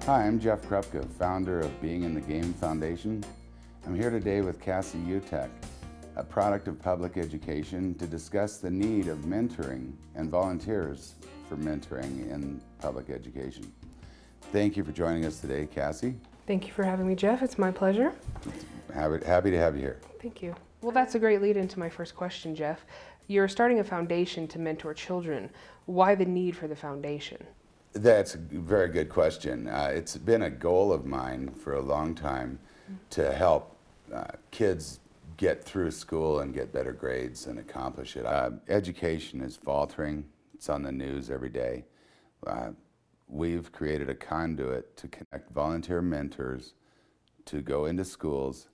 Hi, I'm Jeff Krupke, founder of Being in the Game Foundation. I'm here today with Cassie UTech, a product of public education, to discuss the need of mentoring and volunteers for mentoring in public education. Thank you for joining us today, Cassie. Thank you for having me, Jeff. It's my pleasure. Happy to have you here. Thank you. Well, that's a great lead into my first question, Jeff. You're starting a foundation to mentor children. Why the need for the foundation? That's a very good question. It's been a goal of mine for a long time to help kids get through school and get better grades and accomplish it. Education is faltering. It's on the news every day. We've created a conduit to connect volunteer mentors to go into schools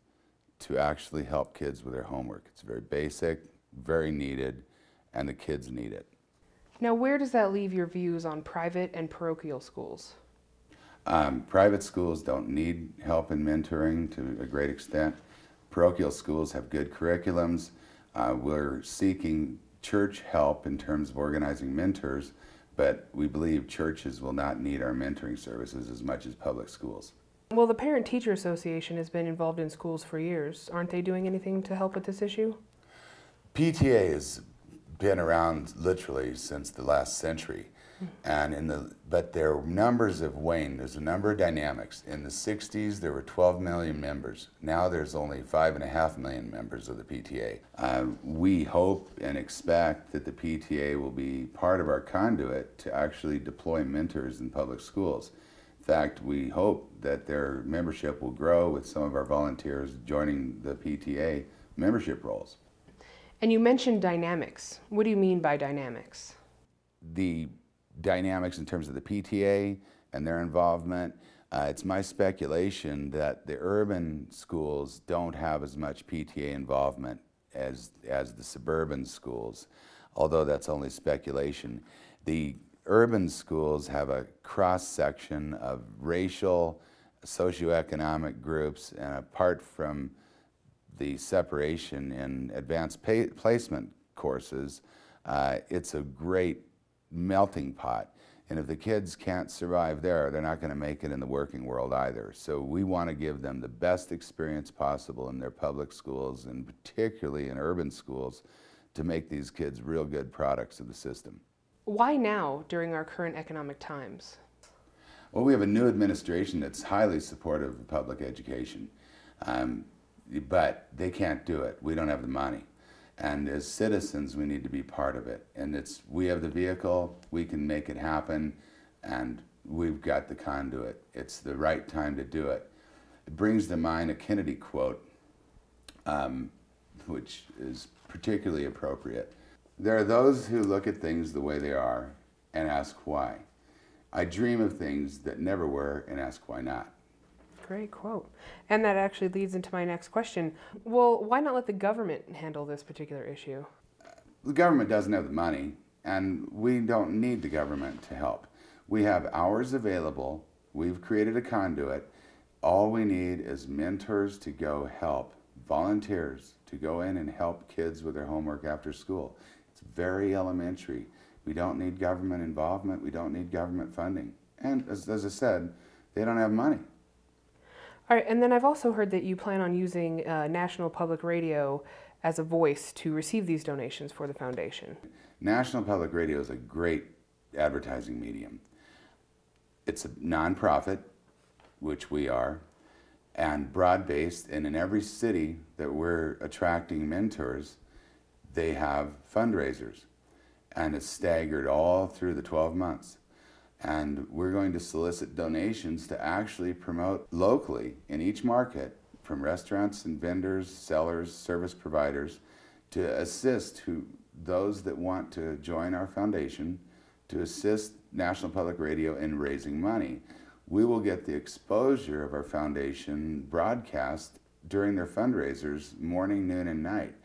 to actually help kids with their homework. It's very basic, very needed, and the kids need it. Now, where does that leave your views on private and parochial schools? Private schools don't need help in mentoring to a great extent. Parochial schools have good curriculums. We're seeking church help in terms of organizing mentors, but we believe churches will not need our mentoring services as much as public schools. Well, the Parent-Teacher Association has been involved in schools for years. Aren't they doing anything to help with this issue? PTA has been around literally since the last century, but their numbers have waned. There's a number of dynamics. In the 60s, there were 12 million members. Now there's only 5.5 million members of the PTA. We hope and expect that the PTA will be part of our conduit to actually deploy mentors in public schools. In fact, we hope that their membership will grow with some of our volunteers joining the PTA membership roles. And you mentioned dynamics. What do you mean by dynamics? The dynamics in terms of the PTA and their involvement, it's my speculation that the urban schools don't have as much PTA involvement as the suburban schools, although that's only speculation. The urban schools have a cross-section of racial, socioeconomic groups, and apart from the separation in advanced placement courses, it's a great melting pot. And if the kids can't survive there, they're not going to make it in the working world either. So we want to give them the best experience possible in their public schools, and particularly in urban schools, to make these kids real good products of the system. Why now, during our current economic times? Well, we have a new administration that's highly supportive of public education. But they can't do it. We don't have the money. And as citizens, we need to be part of it. And we have the vehicle, we can make it happen, and we've got the conduit. It's the right time to do it. It brings to mind a Kennedy quote, which is particularly appropriate. There are those who look at things the way they are and ask why. I dream of things that never were and ask why not. Great quote. And that actually leads into my next question. Well, why not let the government handle this particular issue? The government doesn't have the money, and we don't need the government to help. We have hours available. We've created a conduit. All we need is mentors to go help, volunteers to go in and help kids with their homework after school. It's very elementary. We don't need government involvement. We don't need government funding. And as I said, they don't have money. All right, and then I've also heard that you plan on using National Public Radio as a voice to receive these donations for the foundation. National Public Radio is a great advertising medium. It's a nonprofit, which we are, and broad-based, and in every city that we're attracting mentors, they have fundraisers, and it's staggered all through the 12 months. And we're going to solicit donations to actually promote locally in each market, from restaurants and vendors, sellers, service providers, to assist those that want to join our foundation, to assist National Public Radio in raising money. We will get the exposure of our foundation broadcast during their fundraisers, morning, noon, and night.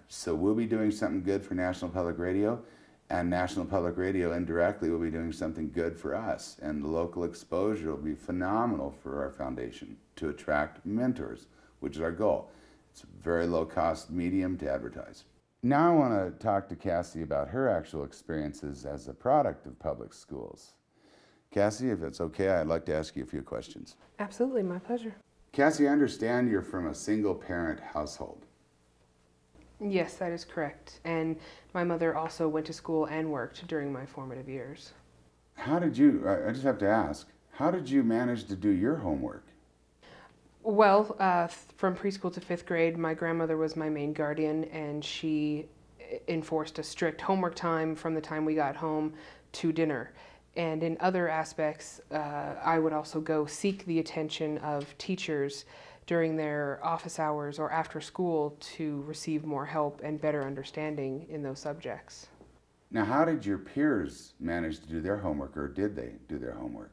So we'll be doing something good for National Public Radio, and National Public Radio indirectly will be doing something good for us. And the local exposure will be phenomenal for our foundation to attract mentors, which is our goal. It's a very low-cost medium to advertise. Now I want to talk to Cassie about her actual experiences as a product of public schools. Cassie, if it's okay, I'd like to ask you a few questions. Absolutely, my pleasure. Cassie, I understand you're from a single-parent household. Yes, that is correct. And my mother also went to school and worked during my formative years. How did you, I just have to ask, how did you manage to do your homework? Well, from preschool to 5th grade, my grandmother was my main guardian, and she enforced a strict homework time from the time we got home to dinner. And in other aspects, I would also go seek the attention of teachers during their office hours or after school to receive more help and better understanding in those subjects. Now, how did your peers manage to do their homework, or did they do their homework?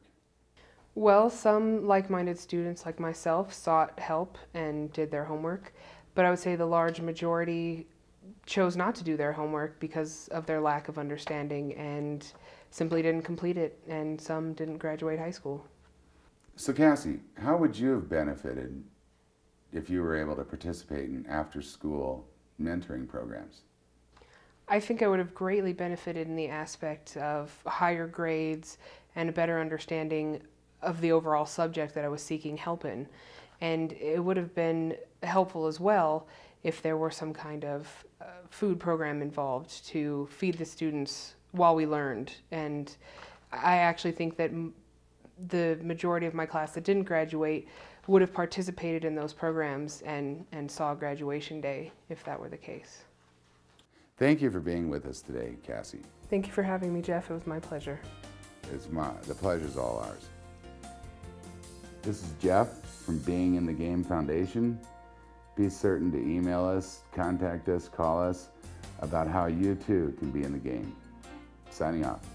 Well, some like-minded students like myself sought help and did their homework, but I would say the large majority chose not to do their homework because of their lack of understanding and simply didn't complete it, and some didn't graduate high school. So Cassie, how would you have benefited if you were able to participate in after-school mentoring programs? I think I would have greatly benefited in the aspect of higher grades and a better understanding of the overall subject that I was seeking help in. And it would have been helpful as well if there were some kind of food program involved to feed the students while we learned. And I actually think that the majority of my class that didn't graduate would have participated in those programs and saw graduation day if that were the case. Thank you for being with us today, Cassie. Thank you for having me, Jeff. It was my pleasure. The pleasure's all ours. This is Jeff from Being in the Game Foundation. Be certain to email us, contact us, call us about how you too can be in the game. Signing off.